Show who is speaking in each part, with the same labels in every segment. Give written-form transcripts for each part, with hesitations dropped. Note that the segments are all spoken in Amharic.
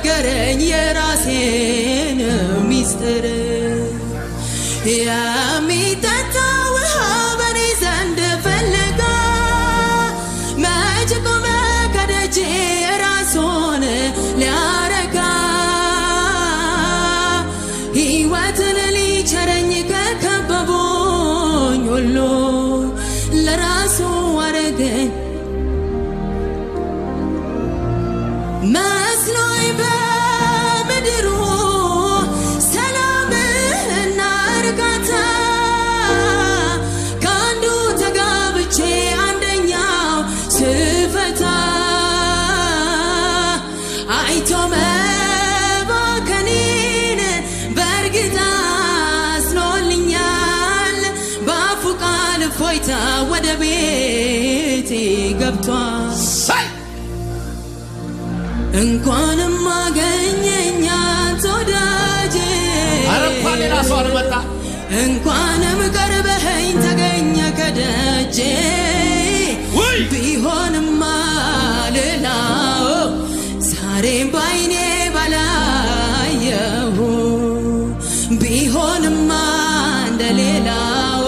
Speaker 1: ነገረኝ የራሴን ሚስጥር የሚጠጣ ውሃ በኔ ዘንድ ፈለጋ መች ቆመ ከደጄ ራሱን ሊያረጋ ሕይወትን ሊቸረኝ ከከበቡኝ ሁሉ ለራሱ አረገኝ መስሎኝ በምድሩ ሰላምና እርጋታ ከአንዱ ተጋብቼ አንደኛው ስፈታ አይቶ መባከኔን በእርግጥ አዝኖልኛል በአፉ ቃል እፎይታ ወደ ቤቴ ገብቷል እንኳንም አገኘኝ አንተ ወዳጄ
Speaker 2: አረንኳን ራሱ አልመጣ
Speaker 1: እንኳንም ቀርበኸኝ ተገኘ ከደጄ ቢሆንማ ሌላው ዛሬም ባይኔ ባላየሁ ቢሆንማ እንደሌላው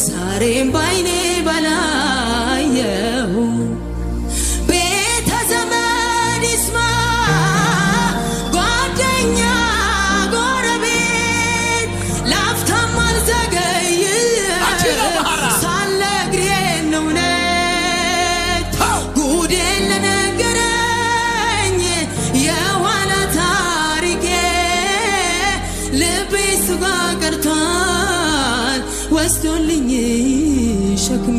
Speaker 1: ዛሬም ባይኔ ባላየሁ ወስዶልኝ ሸክሜ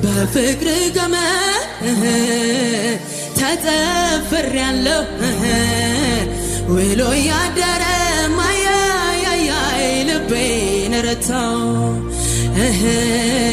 Speaker 1: በፍቅር ገመድ ተጠፍሬያለሁ ውሎ ያደረ ማያያይ ልቤን ረታው